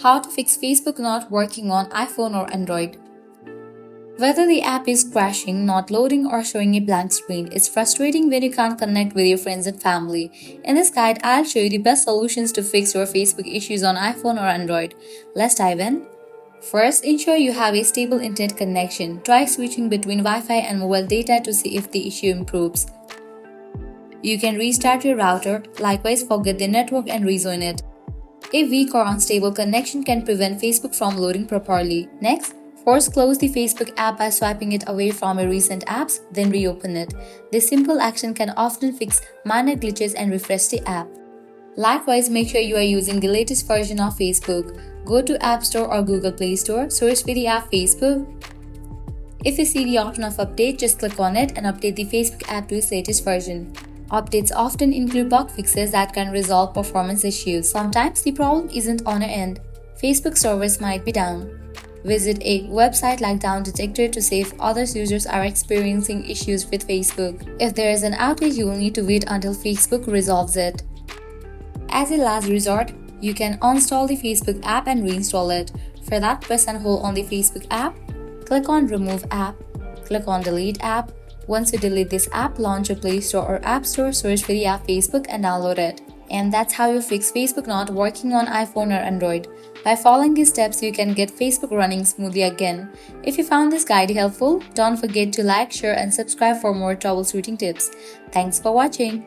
How to fix Facebook not working on iPhone or Android. Whether the app is crashing, not loading, or showing a blank screen, it's frustrating when you can't connect with your friends and family. In this guide, I'll show you the best solutions to fix your Facebook issues on iPhone or Android. Let's dive in. First, ensure you have a stable internet connection. Try switching between Wi-Fi and mobile data to see if the issue improves. You can restart your router, likewise forget the network and rejoin it. A weak or unstable connection can prevent Facebook from loading properly. Next, force close the Facebook app by swiping it away from your recent apps, then reopen it. This simple action can often fix minor glitches and refresh the app. Likewise, make sure you are using the latest version of Facebook. Go to App Store or Google Play Store, search for the app Facebook. If you see the option of update, just click on it and update the Facebook app to its latest version. Updates often include bug fixes that can resolve performance issues. Sometimes the problem isn't on your end. Facebook servers might be down. Visit a website like Down Detector to see if other users are experiencing issues with Facebook. If there is an outage, you will need to wait until Facebook resolves it. As a last resort, you can uninstall the Facebook app and reinstall it. For that, press and hold on the Facebook app. Click on Remove App. Click on Delete App. Once you delete this app, launch your Play Store or App Store, search for the app Facebook and download it. And that's how you fix Facebook not working on iPhone or Android. By following these steps, you can get Facebook running smoothly again. If you found this guide helpful, don't forget to like, share, and subscribe for more troubleshooting tips. Thanks for watching.